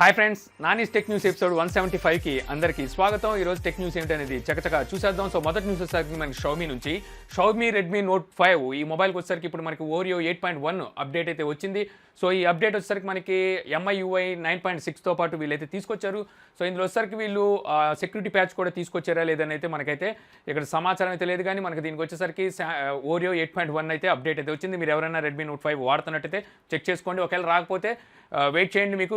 Hi friends, Nani's tech news episode 175కి అందరికీ స్వాగతం. ఈరోజు టెక్ న్యూస్ ఏంటనేది చకచకా చూసేద్దాం. సో మొదటి న్యూస్ వచ్చేసరికి మనకి షామీ నుంచి షామీ రెడ్మీ నోట్ 5 ఈ మొబైల్కి వచ్చేసరికి ఇప్పుడు మనకి ఓరియో 8.1 అప్డేట్ అయితే వచ్చింది. సో ఈ అప్డేట్ వచ్చేసరికి మనకి MIUI 9.6తో పాటు వీళ్ళైతే తీసుకొచ్చారు. సో ఇందులో వచ్చేసరికి వీళ్ళు సెక్యూరిటీ ప్యాచ్ కూడా తీసుకొచ్చారా లేదని అయితే మనకైతే ఇక్కడ సమాచారం అయితే లేదు, కానీ మనకి దీనికి వచ్చేసరికి ఓరియో 8.1 అయితే అప్డేట్ అయితే వచ్చింది. మీరు ఎవరైనా రెడ్మీ నోట్ 5 వాడుతున్నట్టయితే చెక్ చేసుకోండి. ఒకవేళ రాకపోతే వెయిట్ చేయండి, మీకు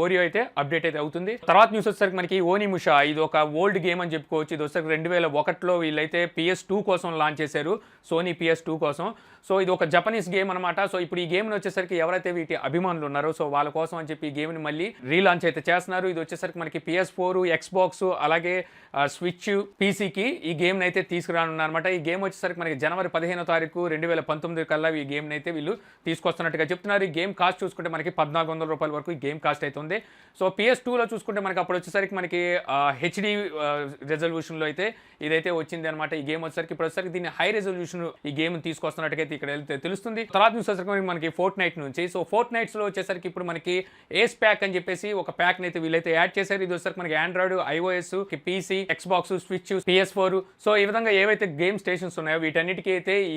ఓరియో అయితే అప్డేట్ అయితే అవుతుంది. తర్వాత న్యూస్ వచ్చేసరికి మనకి ఓనిముషా, ఇది ఒక ఓల్డ్ గేమ్ అని చెప్పుకోవచ్చు. ఇది వచ్చేసరికి 2001లో వీళ్ళైతే PS2 కోసం లాంచ్ చేశారు, సోనీ PS2 కోసం. సో ఇది ఒక జపనీస్ గేమ్ అనమాట. సో ఇప్పుడు ఈ గేమ్ని వచ్చేసరికి ఎవరైతే వీటి అభిమానులు ఉన్నారో సో వాళ్ళ కోసం అని చెప్పి ఈ గేమ్ని మళ్ళీ రీలాంచ్ అయితే చేస్తున్నారు. ఇది వచ్చేసరికి మనకి PS4, Xbox అలాగే స్విచ్, పీసీకి ఈ గేమ్ని అయితే తీసుకురానున్నారన్నమాట. ఈ గేమ్ వచ్చేసరికి మనకి జనవరి 15వ తారీఖు 2019 కల్లా ఈ గేమ్ని అయితే వీళ్ళు తీసుకొస్తున్నట్టుగా చెప్తున్నారు. ఈ గేమ్ కాస్ట్ చూసుకుంటే మనకి ₹1400 వరకు ఈ గేమ్ కాస్ట్ అయితే ఉంది. సో PS2లో చూసుకుంటే మనకి అప్పుడు వచ్చేసరికి మనకి HD రెజల్యూషన్లో అయితే ఇదైతే వచ్చింది అనమాట. ఈ గేమ్ వచ్చేసరికి ఇప్పుడు వచ్చేసరికి దీన్ని హై రెజల్యూషన్ ఈ గేమ్ తీసుకొస్తున్నట్టుగా ఇక్కడ వెళ్తే తెలుస్తుంది. తర్వాత న్యూస్ వచ్చేసరికి మనకి ఫోర్ట్నైట్ నుంచి. సో ఫోర్ట్నైట్స్లో వచ్చేసరికి ఇప్పుడు మనకి ఏస్ ప్యాక్ అని చెప్పేసి ఒక ప్యాక్ని అయితే వీళ్ళైతే యాడ్ చేశారు. ఇది వచ్చేసరికి మనకి Android, iOS, PC, Xbox, switch, PS4 so ఈ విధంగా ఏవైతే గేమ్ స్టేషన్స్ ఉన్నాయో వీటన్నిటికీ అయితే ఈ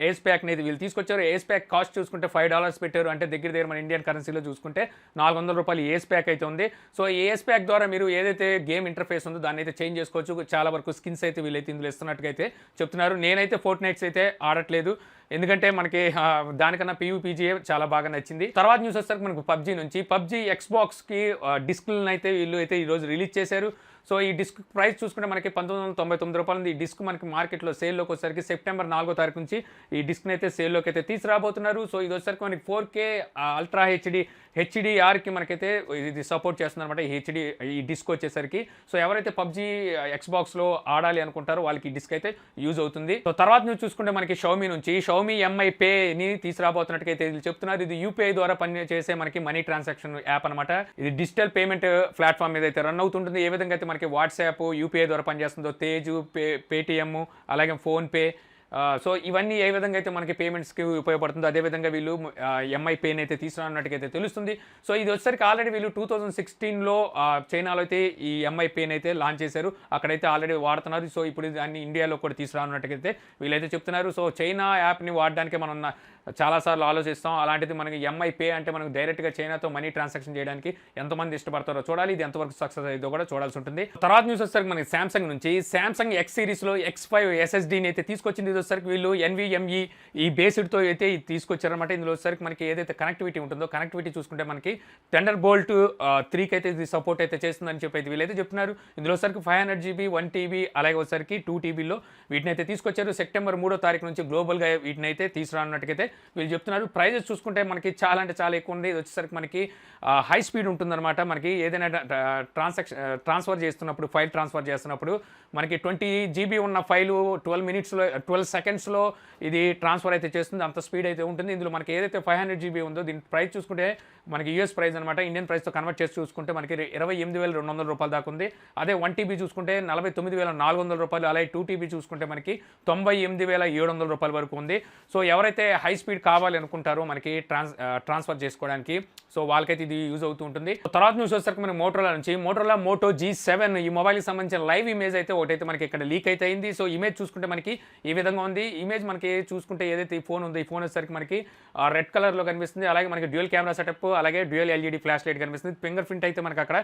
ఏస్ ప్యాక్ని అయితే వీళ్ళు తీసుకొచ్చారు. ఏస్ ప్యాక్ కాస్ట్ చూసుకుంటే $5 పెట్టారు, అంటే దగ్గర మన ఇండియన్ కరెన్సీలో చూసుకుంటే ₹400 ఏస్ ప్యాక్ అయితే ఉంది. సో ఈ ఏస్ ప్యాక్ ద్వారా మీరు ఏదైతే గేమ్ ఇంటర్ఫేస్ ఉందో దాన్ని అయితే చేంజ్ చేసుకోవచ్చు. చాలా వరకు స్కిన్స్ అయితే వీళ్ళైతే ఇందులో ఇస్తున్నట్టుగా అయితే చెప్తున్నారు. నేనైతే ఫోర్ట్నైట్స్ అయితే ఆడట్లేదు, ఎందుకంటే మనకి దానికన్నా PUBG చాలా బాగా నచ్చింది. తర్వాత న్యూస్ వచ్చేసరికి మనకు PUBG నుంచి. PUBG Xboxకి డిస్క్లను అయితే వీళ్ళు అయితే ఈరోజు రిలీజ్ చేశారు. సో ఈ డిస్క్ ప్రైస్ చూసుకుంటే మనకి ₹1999 ఉంది. ఈ డిస్క్ మనకి మార్కెట్లో సేల్లోకి వచ్చేసరికి సెప్టెంబర్ 4వ తారీఖు నుంచి ఈ డిస్క్ని అయితే సేల్లోకి అయితే తీసుకురాబోతున్నారు. సో ఇది వచ్చేసరికి మనకి 4K అల్ట్రా HDR కి మనకైతే ఇది సపోర్ట్ చేస్తుంది అనమాట ఈ డిస్క్ వచ్చేసరికి. సో ఎవరైతే PUBG Xboxలో ఆడాలి అనుకుంటారో వాళ్ళకి ఈ డిస్క్ అయితే యూజ్ అవుతుంది. సో తర్వాత న్యూస్ చూసుకుంటే మనకి షామీ నుంచి షామీ MI Payని తీసుకురాబోతున్నట్టుగా అయితే చెప్తున్నారు. ఇది UPI ద్వారా పనిచేసే మనకి మనీ ట్రాన్సాక్షన్ యాప్ అనమాట. ఇది డిజిటల్ పేమెంట్ ప్లాట్ఫామ్ మీద అయితే రన్ అవుతుంటుంది. ఏ విధంగా అయితే మనకి వాట్సాప్ UPI ద్వారా పనిచేస్తుందో, తేజ్, పేటిఎం, అలాగే ఫోన్పే, సో ఇవన్నీ ఏ విధంగా అయితే మనకి పేమెంట్స్కి ఉపయోగపడుతుందో అదేవిధంగా వీళ్ళు MI Payని అయితే తీసుకురానున్నట్టుగా తెలుస్తుంది. సో ఇది వచ్చేసరికి ఆల్రెడీ వీళ్ళు 2016లో చైనాలో అయితే ఈ MI Payని అయితే లాంచ్ చేశారు, అక్కడైతే ఆల్రెడీ వాడుతున్నారు. సో ఇప్పుడు దాన్ని ఇండియాలో కూడా తీసుకురానున్నట్టుగా వీళ్ళైతే చెప్తున్నారు. సో చైనా యాప్ని వాడడానికి మనం చాలాసార్లు ఆలోచిస్తాం, అలాంటిది మనకి MI Pay అంటే మనకు డైరెక్ట్గా చైనాతో మనీ ట్రాన్సాక్షన్ చేయడానికి ఎంతమంది ఇష్టపడతారో చూడాలి. ఇది ఎంతవరకు సక్సెస్ అయ్యేదో కూడా చూడాల్సి ఉంటుంది. తర్వాత న్యూస్ వచ్చేసరికి మనకి సామ్సంగ్ నుంచి. సామ్సంగ్ X సిరీస్లో X5 SSDని అయితే తీసుకొచ్చింది. ఇది వచ్చేసరికి వీళ్ళు NVMe ఈ బేస్డ్తో అయితే తీసుకొచ్చారనమాట. ఇందులో వచ్చేసరికి మనకి ఏదైతే కనెక్టివిటీ ఉంటుందో కనెక్టివిటీ చూసుకుంటే మనకి Thunderbolt 3కి అయితే ఇది సపోర్ట్ అయితే చేస్తుందని చెప్పి అయితే వీళ్ళైతే చెప్తున్నారు. ఇందులో వచ్చేసరికి 500GB, 1TB అలాగే వచ్చేసరికి 2TBలో వీటిని అయితే తీసుకొచ్చారు. సెప్టెంబర్ 3వ తారీఖు నుంచి గ్లోబల్గా వీటిని అయితే తీసుకురానున్నట్టుగా వీళ్ళు చెప్తున్నారు. ప్రైజెస్ చూసుకుంటే మనకి చాలా అంటే చాలా ఎక్కువ ఉంది. ఇది వచ్చేసరికి మనకి హై స్పీడ్ ఉంటుందన్నమాట. మనకి ఏదైనా ట్రాన్స్ఫర్ చేస్తున్నప్పుడు, ఫైల్ ట్రాన్స్ఫర్ చేస్తున్నప్పుడు మనకి 20GB ఉన్న ఫైలు 12 సెకండ్స్లో ఇది ట్రాన్స్ఫర్ అయితే చేస్తుంది, అంత స్పీడ్ అయితే ఉంటుంది. ఇందులో మనకి ఏదైతే 500GB ఉందో దీని ప్రైస్ చూసుకుంటే మనకి US ప్రైస్ అనమాట. ఇండియన్ ప్రైస్తో కన్వర్ట్ చేసి చూసుకుంటే మనకి $28,200 దాకా ఉంది. అదే 1TB చూసుకుంటే $49,400, అలాగే 2TB చూసుకుంటే మనకి $98,700 వరకు ఉంది. సో ఎవరైతే హై స్పీడ్ కావాలి అనుకుంటారో మనకి ట్రాన్స్ఫర్ చేసుకోవడానికి, సో వాళ్ళకైతే ఇది యూజ్ అవుతూ ఉంటుంది. తర్వాత న్యూస్ వచ్చేసరికి మనకి మోటోరోలా నుంచి. మోటోరోలా Moto G7 ఈ మొబైల్కి సంబంధించిన లైవ్ ఇమేజ్ అయితే ఒకటైతే మనకి ఇక్కడ లీక్ అయితే అయింది. సో ఇమేజ్ చూసుకుంటే మనకి ఈ విధంగా ఉంది. ఇమేజ్ మనకి చూసుకుంటే ఏదైతే ఈ ఫోన్ ఉందో ఈ ఫోన్ వచ్చేసరికి మనకి రెడ్ కలర్లో కనిపిస్తుంది. అలాగే మనకి డ్యూయల్ కెమెరా సెటప్, అలాగే డ్యూయల్ LED ఫ్లాష్ లైట్ కనిపిస్తుంది. ఫింగర్ ప్రింట్ అయితే మనకి అక్కడ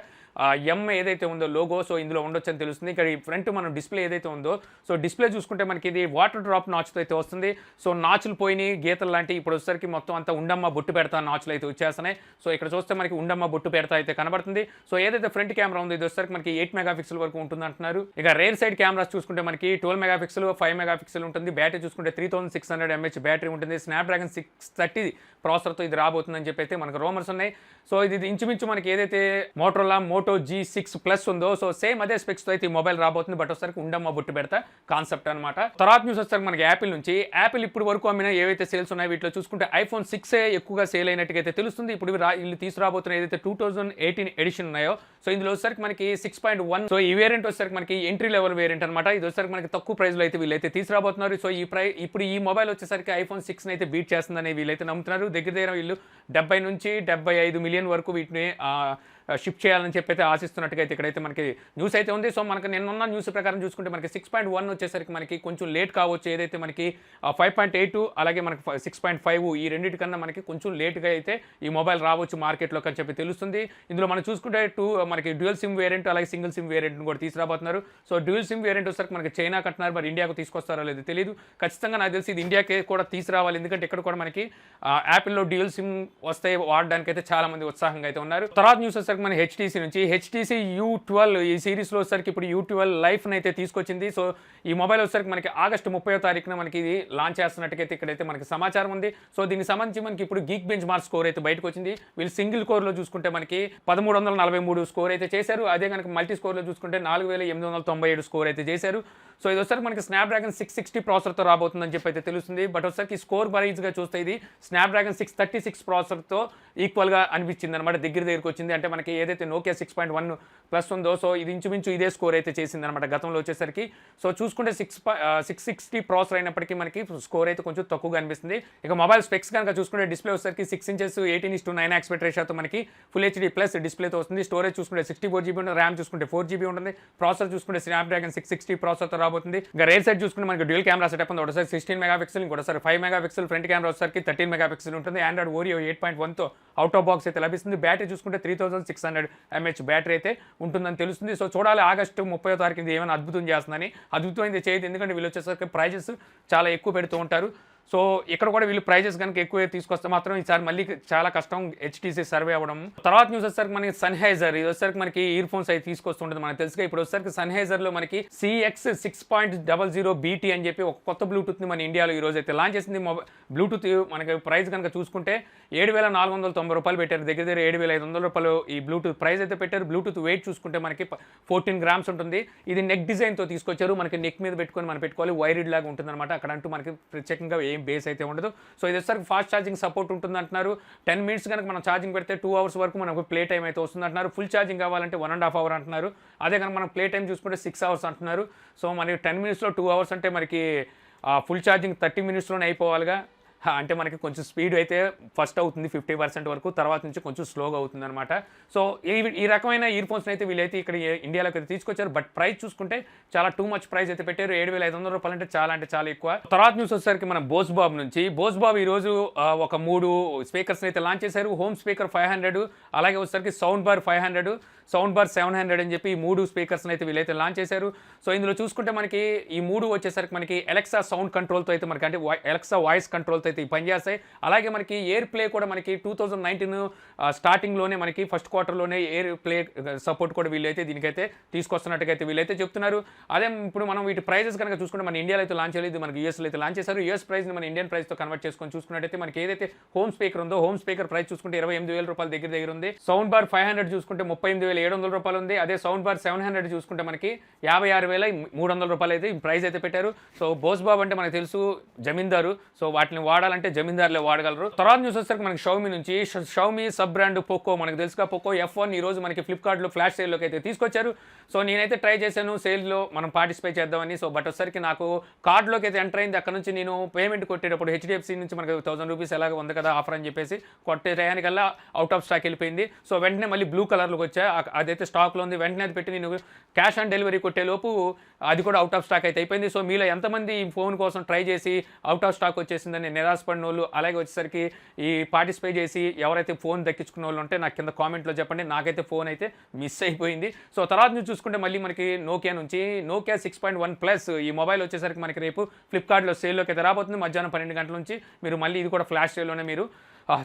M ఏదైతే ఉందో లోగో, సో ఇందులో ఉండొచ్చు అని తెలుస్తుంది. ఇక్కడ ఈ ఫ్రంట్ మనం డిస్ప్లే ఏదైతే ఉందో సో డిస్ప్లే చూసుకుంటే మనకి ఇది వాటర్ డ్రాప్ నాచ్తో అయితే వస్తుంది. సో నాచులు పోయినాయి, గీతలు లాంటి ఇప్పుడు వచ్చేసరికి మొత్తం అంతా ఉండమ్మ బొట్టు పెడతా నాచులు అయితే వచ్చేస్తున్నాయి. సో ఇక్కడ చూస్తే మనకి ఉండమ్మ బొట్టు పెడతా అయితే కనబడుతుంది. సో ఏదైతే ఫ్రంట్ కెమెరా ఉందో ఇది వచ్చేసరికి మనకి 8 మెగాపిక్సెల్ వరకు ఉంటుంది అంటున్నారు. ఇక రేర్ సైడ్ కెమెరాస్ చూసుకుంటే మనకి 12 మెగాపిక్సెల్, 5 మెగాపిక్సెల్ ఉంటుంది. బ్యాటరీ చూసుకుంటే 3600 mAh బ్యాటరీ ఉంటుంది. స్నాప్డ్రాగన్ 630 ప్రాసెసర్తో ఇది రాబోతుందని చెప్పి అయితే మనకు రూమర్స్ ఉన్నాయి. సో ఇది ఇంచుమించు మనకి ఏదైతే మోటోరోలా Moto G6 Plus ఉందో సో సేమ్ అదే స్పెక్స్తో అయితే ఈ మొబైల్ రాబోతుంది. బట్ వచ్చేసరికి ఉండమ్మ బొట్టు పెడతా కాన్సెప్ట్ అనమాట. తర్వాత న్యూస్ వచ్చేసరికి మనకి యాపిల్ నుంచి. యాపిల్ ఇప్పుడు వరకు అమ్మిన ఏవైతే సేల్స్ ఉన్నాయో వీటిలో చూసుకుంటే iPhone 6 ఎక్కువగా సేల్ అయినట్టుగా అయితే తెలుస్తుంది. ఇప్పుడు వీళ్ళు తీసుకురాబోతున్న ఏదైతే 2018 ఎడిషన్ ఉన్నాయో సో ఇందులో వచ్చేసరికి మనకి 6.1. సో ఈ వేరియంట్ వచ్చేసరికి మనకి ఎంట్రీ లెవెల్ వేరియంట్ అనమాట. ఇది వచ్చేసరికి మనకి తక్కువ ప్రైస్లో అయితే వీళ్ళైతే తీసుకురాబోతున్నారు. సో ఇప్పుడు ఈ మొబైల్ వచ్చేసరికి iPhone 6 అయితే బీట్ చేస్తుందని వీళ్ళైతే నమ్ముతున్నారు. దగ్గర వీళ్ళు 70 నుంచి 75 మిలియన్ వరకు వీటిని షిప్ చేయాలని చెప్పి అయితే ఆశిస్తున్నట్టుగా అయితే ఇక్కడైతే మనకి న్యూస్ అయితే ఉంది. సో మనకి నిన్న న్యూస్ ప్రకారం చూసుకుంటే మనకి 6.1 వచ్చేసరికి మనకి కొంచెం లేట్ కావచ్చు. ఏదైతే మనకి 5.8 అలాగే మనకి 6.5 ఈ రెండింటికన్నా మనకి కొంచెం లేట్గా అయితే ఈ మొబైల్ రావచ్చు మార్కెట్లోకి అని చెప్పి తెలుస్తుంది. ఇందులో మనం చూసుకుంటే మనకి డ్యూయల్ సిమ్ వేరియంట్ అలాగే సింగిల్ సిమ్ వేరియంట్ని కూడా తీసుకురాబోతున్నారు. సో డ్యూయల్ సిమ్ వేరియంట్ వచ్చేసరికి మనకి చైనా కట్టినారు, మరి ఇండియాకు తీసుకొస్తారో లేదో తెలియదు. ఖచ్చితంగా నాకు తెలిసి ఇది ఇండియాకే కూడా తీసుకురావాలి, ఎందుకంటే ఇక్కడ కూడా మనకి యాపిల్లో డ్యూయల్ సిమ్ వస్తే వాడడానికి అయితే చాలా మంది ఉత్సాహంగా అయితే ఉన్నారు. తర్వాత న్యూస్ వచ్చేసరికి మన హెచ్టీసీ నుంచి హెచ్టీసీ U12 ఈ సిరీస్లో వచ్చేసరికి ఇప్పుడు U12 లైఫ్ని అయితే తీసుకొచ్చింది. సో ఈ మొబైల్ వచ్చేసరికి మనకి ఆగస్టు 30వ తారీఖున మనకి ఇది లాంచ్ చేస్తున్నట్టుగా ఇక్కడైతే మనకి సమాచారం ఉంది. సో దీనికి సంబంధించి మనకి ఇప్పుడు గీక్ బెంచ్ మార్క్ స్కోర్ అయితే బయటకు వచ్చింది. వీళ్ళు సింగిల్ కోర్లో చూసుకుంటే మనకి 1343 స్కోర్ అయితే చేశారు. అదే కనుక మల్టీ స్కోర్లో చూసుకుంటే 4897 స్కోర్ అయితే చేశారు. సో ఇది వచ్చేసరికి మనకి స్నాప్డ్రాగన్ 660 ప్రాసెసర్తో రాబోతుందని చెప్పి అయితే తెలుస్తుంది. బట్ వచ్చేసరికి స్కోర్ వైజ్గా చూస్తే ఇది స్నాప్డ్రాగన్ 636 ప్రాసెసర్తో ఈక్వల్గా అనిపించింది అనమాట. దగ్గరికి వచ్చింది. అంటే మనకి ఏదైతే నోకియా 6.1 ప్లస్ ఉందో సో ఇది ఇంచుమించు ఇదే స్కోర్ అయితే చేసింది అనమాట గతంలో వచ్చేసరికి. సో చూసుకుంటే 660 ప్రాసెసర్ అయినప్పటికీ మనకి స్కోర్ అయితే కొంచెం తక్కువగా అనిపిస్తుంది. ఇక మొబైల్ స్పెక్స్ కనుక చూసుకుంటే డిస్ప్లే వచ్చేసరికి 6 ఇంచెస్ 18:9 ఆస్పెక్ట్ రేషియోతో మనకి ఫుల్ హెచ్డీ ప్లస్ డిస్ప్లేతో వస్తుంది. స్టోరేజ్ చూసుకుంటే 64 GB ఉంటుంది, ర్యామ్ చూసుకుంటే 4 GB ఉంటుంది. ప్రాసెసర్ చూసుకుంటే స్నాప్డ్రాగన్ 660 ప్రాసెసర్తో రాబోతుంది. ఇక రేర్ సైడ్ చూసుకుంటే మనకి డ్యూయల్ కెమెరా సెటప్ ఉంది. ఒకసారి 16 మెగాపిక్సెల్, ఇంకోసారి 5 మెగాపిక్సెల్. ఫ్రంట్ కెమెరా వచ్చేసరికి 13 మెగాపిక్సెల్ ఉంటుంది. ఆండ్రాయిడ్ ఓరియో 8.1తో అవుట్ ఆఫ్ బాక్స్ అయితే లభిస్తుంది. బ్యాటరీ చూసుకుంటే 3600 mAh బ్యాటరీ అయితే ఉంటుందని తెలుస్తుంది. సో చూడాలి ఆగస్టు 30వ తారీఖు ఇది ఏమైనా అద్భుతం చేస్తుందని. అద్భుతమైంది చేయదు, ఎందుకంటే వీళ్ళు వచ్చేసరికి ప్రైజెస్ చాలా ఎక్కువ పెడుతూ ఉంటారు. సో ఇక్కడ కూడా వీళ్ళు ప్రైజెస్ కనుక ఎక్కువ తీసుకొస్తే మాత్రం ఈసారి మళ్ళీ చాలా కష్టం హెచ్టీసీ సర్వే అవ్వడం. తర్వాత న్యూస్ వచ్చేసరికి మనకి సన్హైజర్, ఇది వచ్చేసరికి మనకి ఇయర్ ఫోన్స్ అయితే తీసుకొస్తుంటుంది మనకు తెలుసుగా. ఇప్పుడు వచ్చేసరికి సన్హైజర్లో మనకి CX 6.00 BT అని చెప్పి ఒక కొత్త బ్లూటూత్ని మన ఇండియాలో ఈ రోజు అయితే లాంచ్ చేసింది. బ్లూటూత్ మనకి ప్రైస్ కనుక చూసుకుంటే 7,490 రూపాయలు పెట్టారు. దగ్గర 7,500 రూపాయలు ఈ బ్లూటూత్ ప్రైస్ అయితే పెట్టారు. బ్లూటూత్ వెయిట్ చూసుకుంటే మనకి 14 గ్రామ్స్ ఉంటుంది. ఇది నెక్ డిజైన్తో తీసుకొచ్చారు. మనకి నెక్ మీద పెట్టుకొని మనం పెట్టుకోవాలి, వైర్డ్ లాగా ఉంటుంది అనమాట. అక్కడ అంటూ మనకి ప్రత్యేకంగా ఏం బేస్ అయితే ఉండదు. సో ఇది వచ్చేసరికి ఫాస్ట్ ఛార్జింగ్ సపోర్ట్ ఉంటుంది అంటున్నారు. 10 మినిట్స్ కనుక మనం ఛార్జింగ్ పెడితే 2 అవర్స్ వరకు మనకు ప్లే టైం అయితే వస్తుంది అంటున్నారు. ఫుల్ ఛార్జింగ్ కావాలంటే 1.5 అవర్ అంటున్నారు. అదే కనుక మనం ప్లే టైం చూసుకుంటే 6 అవర్స్ అంటున్నారు. సో మనకి 10 మినిట్స్లో 2 అవర్స్ అంటే మనకి ఫుల్ ఛార్జింగ్ 30 మినిట్స్లోనే అయిపోవాలిగా. అంటే మనకి కొంచెం స్పీడ్ అయితే ఫస్ట్ అవుతుంది 50% వరకు, తర్వాత నుంచి కొంచెం స్లోగా అవుతుంది అనమాట. సో ఈ రకమైన ఇయర్ ఫోన్స్ని అయితే వీళ్ళైతే ఇక్కడ ఇండియాలోకి అయితే తీసుకొచ్చారు. బట్ ప్రైస్ చూసుకుంటే చాలా టూ మచ్ ప్రైస్ అయితే పెట్టారు. 7,500 రూపాయలు అంటే చాలా ఎక్కువ. తర్వాత న్యూస్ వచ్చేసరికి మన బోస్ బాబ్ నుంచి. బోస్ బాబ్ ఈరోజు ఒక 3 స్పీకర్స్ని అయితే లాంచ్ చేశారు. హోమ్ స్పీకర్ 500, అలాగే వచ్చేసరికి సౌండ్ బార్ 500, సౌండ్ బార్ 700 అని చెప్పి ఈ 3 స్పీకర్స్ని అయితే వీళ్ళైతే లాంచ్ చేశారు. సో ఇందులో చూసుకుంటే మనకి ఈ 3 వచ్చేసరికి మనకి ఎలెక్సా సౌండ్ కంట్రోల్తో అయితే మనకి అంటే ఎలెక్సా వాయిస్ కంట్రోల్తో అయితే పనిచేస్తాయి. అలాగే మనకి ఎయిర్ ప్లే కూడా మనకి 2019 స్టార్టింగ్లోనే మనకి ఫస్ట్ క్వార్టర్లోనే ఎయిర్ ప్లే సపోర్ట్ కూడా వీళ్ళైతే దీనికైతే తీసుకొస్తున్నట్టుగా అయితే వీళ్ళైతే చెప్తున్నారు. అదే ఇప్పుడు మనం వీటి ప్రైజెస్ కనుక చూసుకుంటే మన ఇండియాలో అయితే లాంచ్ చేయలేదు, మనకి యూఎస్లో అయితే లాంచ్ చేశారు. యూఎస్ ప్రైస్ని మన ఇండియన్ ప్రైస్తో కన్వర్ట్ చేసుకొని చూసుకున్నట్టయితే మనకి ఏదైతే హోమ్ స్పీకర్ ఉందో హోమ్ స్పీకర్ ప్రైస్ చూసుకుంటే 28,000 రూపాయల దగ్గర ఉంది. సౌండ్ బార్ 500 చూసుకుంటే 38,700 రూపాయలు ఉంది. అదే సౌండ్ బార్ 700 చూసుకుంటే మనకి 56,300 రూపాయలు అయితే ఈ ప్రైస్ అయితే పెట్టారు. సో బోస్ బాబ్ అంటే మనకు తెలుసు జమీందారు. సో వాటిని వాడాలంటే జమీందారులే వాడగలరు. తర్వాత న్యూస్ వచ్చేసరికి మనకి షౌమీ నుంచి. షౌమీ సబ్ బ్రాండ్ పోకో మనకు తెలుసుగా. పోకో F1 ఈ రోజు మనకి ఫ్లిప్కార్ట్లో ఫ్లాష్ సేల్లోకి అయితే తీసుకొచ్చారు. సో నేనైతే ట్రై చేశాను సేల్లో మనం పార్టిసిపేట్ చేద్దామని. సో బట్ వచ్చేసరికి నాకు కార్డులోకి అయితే ఎంటర్ అయింది. అక్కడ నుంచి నేను పేమెంట్ కొట్టేటప్పుడు HDFC నుంచి మనకి 1000 రూపీస్ ఎలాగ ఉంది కదా ఆఫర్ అని చెప్పేసి కొట్టే టయానికల్లా అవుట్ ఆఫ్ స్టాక్ వెళ్ళిపోయింది. సో వెంటనే మళ్ళీ బ్లూ కలర్లోకి వచ్చా, అదైతే స్టాక్లో ఉంది. వెంటనే అది పెట్టి నేను క్యాష్ ఆన్ డెలివరీ కొట్టేలోపు అది కూడా అవుట్ ఆఫ్ స్టాక్ అయితే అయిపోయింది. సో మీలో ఎంతమంది ఈ ఫోన్ కోసం ట్రై చేసి అవుట్ ఆఫ్ స్టాక్ వచ్చేసిందని నిరాశపడిన వాళ్ళు, అలాగే వచ్చేసరికి ఈ పార్టిసిపేట్ చేసి ఎవరైతే ఫోన్ దక్కించుకున్న వాళ్ళు ఉంటే నాకు కింద కామెంట్లో చెప్పండి. నాకైతే ఫోన్ అయితే మిస్ అయిపోయింది. సో తర్వాత నుంచి చూసుకుంటే మళ్ళీ మనకి నోకియా నుంచి నోకియా 6.1 ప్లస్ ఈ మొబైల్ వచ్చేసరికి మనకి రేపు ఫ్లిప్కార్ట్లో సేల్లోకి అయితే రాబోతుంది. మధ్యాహ్నం 12 గంటల నుంచి మీరు మళ్ళీ ఇది కూడా ఫ్లాష్ సేల్లోనే మీరు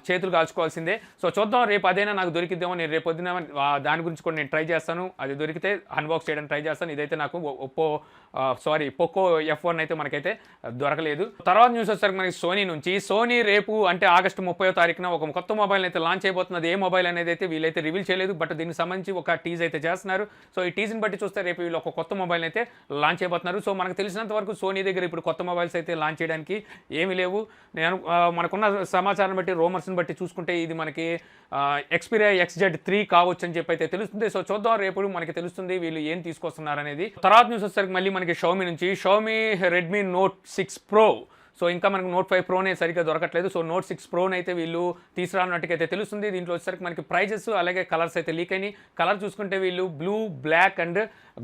చేతులు కాల్చుకోవాల్సిందే. సో చూద్దాం రేపు అదైనా నాకు దొరికిద్దామో. నేను రేపు పొద్దున దాని గురించి కూడా నేను ట్రై చేస్తాను. అది దొరికితే అన్బాక్స్ చేయడానికి ట్రై చేస్తాను. ఇదైతే నాకు పోకో F1 అయితే మనకైతే దొరకలేదు. తర్వాత న్యూస్ వచ్చేసరికి మనకి సోనీ నుంచి. సోనీ రేపు అంటే ఆగస్టు 30వ తారీఖున ఒక కొత్త మొబైల్ అయితే లాంచ్ అయిపోతున్నది. ఏ మొబైల్ అనేది అయితే వీళ్ళైతే రివీల్ చేయలేదు, బట్ దీనికి సంబంధించి ఒక టీజ్ అయితే చేస్తున్నారు. సో ఈ టీజ్ని బట్టి చూస్తే రేపు వీళ్ళు ఒక కొత్త మొబైల్ అయితే లాంచ్ అయిపోతున్నారు. సో మనకు తెలిసినంత వరకు సోనీ దగ్గర ఇప్పుడు కొత్త మొబైల్స్ అయితే లాంచ్ చేయడానికి ఏమీ లేవు. నేను మనకున్న సమాచారం బట్టి రూమర్స్ని బట్టి చూసుకుంటే ఇది మనకి Xperia XZ3 కావచ్చు అని చెప్పి అయితే తెలుస్తుంది. సో చూద్దాం రేపు మనకి తెలుస్తుంది వీళ్ళు ఏం తీసుకొస్తున్నారు అనేది. తర్వాత న్యూస్ వచ్చేసరికి మళ్ళీ మనకి షౌమీ నుంచి. Xiaomi Redmi note 6 Pro. So ఇంకా మనకు నోట్ 5 ప్రోనే సరిగ్గా దొరకట్లేదు. సో నోట్ 6 ప్రోని అయితే వీళ్ళు తీసుకురానున్నట్టుగా తెలుస్తుంది. దీంట్లో వచ్చేసరికి మనకి ప్రైజెస్ అలాగే కలర్స్ అయితే లీక్ అయినాయి. కలర్ చూసుకుంటే వీళ్ళు బ్లూ, బ్లాక్ అండ్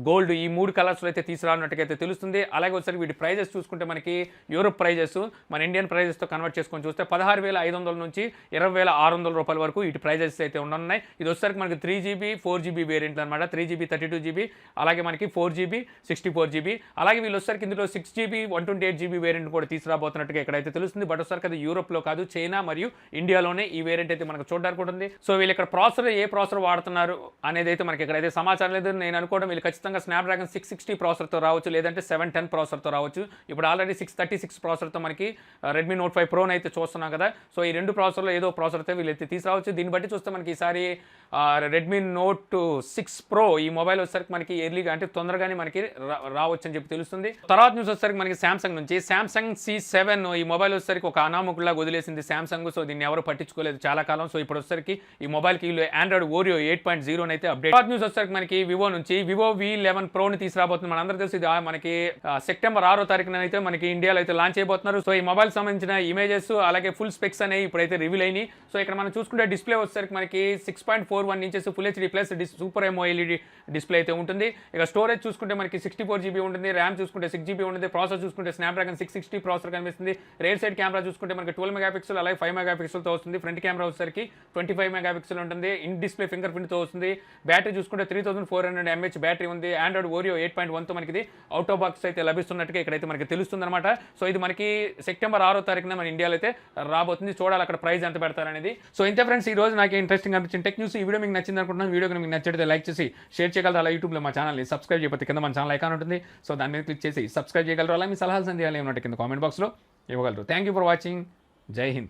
గోల్డ్ ఈ 3 కలర్స్లో అయితే తీసుకురానున్నట్టుగా తెలుస్తుంది. అలాగే వచ్చేసరికి వీటి ప్రైజెస్ చూసుకుంటే మనకి యూరోప్ ప్రైజెస్ మన ఇండియన్ ప్రైజెస్తో కన్వర్ట్ చేసుకొని చూస్తే 16,500 నుంచి 20,600 రూపాయల వరకు వీటి ప్రైజెస్ అయితే ఉన్నాయి. ఇది వచ్చేసరికి మనకి 3GB 4GB వేరియంట్లు అనమాట. 3GB 32GB అలాగే మనకి 4GB 64GB అలాగే వీళ్ళు వచ్చేసరికి ఇందులో 6GB 128GB వేరియంట్ కూడా తీసుకురాబోతున్నట్టుగా ఇక్కడైతే తెలుస్తుంది. బట్ వచ్చేసరికి అది యూరోప్లో కాదు, చైనా మరియు ఇండియాలోనే ఈ వేరియంట్ అయితే మనకు చూడడానికి ఉంటుంది. సో వీళ్ళు ఇక్కడ ప్రాసెసర్ ఏ ప్రాసెసర్ వాడుతున్నారు అనేది అయితే మనకి ఇక్కడైతే సమాచారం లేదు. నేను అనుకోవడం వీళ్ళు ఖచ్చితంగా స్నాప్డ్రాగన్ 660 ప్రాసెసర్తో రావచ్చు, లేదంటే 710 ప్రాసెసర్తో రావచ్చు. ఇప్పుడు ఆల్రెడీ 636 ప్రాసెసర్తో మనకి రెడ్మీ నోట్ 5 ప్రోని అయితే చూస్తున్నాం కదా. సో ఈ 2 ప్రాసెసర్లో ఏదో ప్రాసెసర్ అయితే వీళ్ళైతే తీసుకురావచ్చు. దీన్ని బట్టి చూస్తే మనకి ఈసారి రెడ్మీ నోట్ 6 ప్రో ఈ మొబైల్ వచ్చేసరికి మనకి ఎర్లీగా అంటే తొందరగానే మనకి రావచ్చు అని చెప్పి తెలుస్తుంది. తర్వాత న్యూస్ వచ్చేసరికి మనకి సామ్సంగ్ నుంచి సామ్సంగ్ C7 ఈ మొబైల్ వచ్చేసరికి ఒక అనామకుల్లా వదిలేసింది సామ్సంగ్. సో దీన్ని ఎవరు పట్టించుకోలేదు చాలా కాలం. సో ఇప్పుడు వచ్చేసరికి ఈ మొబైల్కి వీళ్ళు ఆండ్రాయిడ్ ఓరియో 8.0 అయితే అప్డేట్. తర్వాత న్యూస్ వచ్చేసరికి మనకి వివో నుంచి వివో V11 ప్రోని తీసుకురాబోతుంది. మనందరూ తెలుసు ఇది మనకి సెప్టెంబర్ 6వ తారీఖున అయితే మనకి ఇండియాలో అయితే లాంచ్ అయిపోతున్నారు. సో ఈ మొబైల్ సంబంధించిన ఇమేజెస్ అలాగే ఫుల్ స్పెక్స్ అనేవి ఇప్పుడైతే రివీల్ అయినాయి. సో ఇక్కడ మనం చూసుకుంటే డిస్ప్లే వచ్చేసరికి మనకి 6.41 inches full HD plus super AMOLED display అయితే ఉంటుంది. ఇక స్టోరేజ్ చూసుకుంటే మనకి 64GB ఉంటుంది, ర్యామ్ చూసుకుంటే 6GB ఉంటుంది, ప్రాసెసర్ చూసుకుంటే స్నాప్డ్రాగన్ 660 ప్రాసెసర్ కనిపిస్తుంది. రేర్ సైడ్ కెమెరా చూసుకుంటే మనకి 12 మెగాపిక్సెల్ అలాగే 5 మెగాపిక్సెల్తో వస్తుంది. ఫ్రంట్ కెమెరా వచ్చేసరికి 25 మెగాపిక్సెల్ ఉంటుంది. ఇన్ డిస్ప్లే ఫింగర్ ప్రింట్తో వస్తుంది. బ్యాటరీ చూసుకుంటే 3400 mAh బ్యాటరీ ఉంది. ఆండ్రాయిడ్ ఓరియో 8.1తో మనకి ఇది అవుట్ ఆఫ్ బాక్స్ అయితే లభిస్తున్నట్టుగా ఇక్కడైతే మనకి తెలుస్తుంది అనమాట. సో ఇది మనకి సెప్టెంబర్ 6వ తారీఖున మన ఇండియాలో అయితే రాబోతుంది. చూడాలి అక్కడ ప్రైస్ ఎంత పెడతారనేది. సో ఇంతే ఫ్రెండ్స్, ఈ రోజు నాకు ఇంట్రెస్టింగ్ అనిపించింది టెక్ న్యూస్. ఈ వీడియో మీకు నచ్చింది అనుకుంటున్నాను. వీడియో మీకు నచ్చితే లైక్ చేసి షేర్ చేయగలరు. అలా యూట్యూబ్లో మా ఛానల్ని సబ్స్క్రైబ్ చేయకపోతే కింద మన ఛానల్ ఐకాన్ ఉంటుంది. సో దాని మీద క్లిక్ చేసి సబ్స్క్రైబ్ చేయగలరు. అలా మీ సలహాలు సందేహాలు ఏమన్నట్టు కింద కామెంట్ బాక్స్లో ఇవ్వగలరు. Thank you for watching. జై హింద్.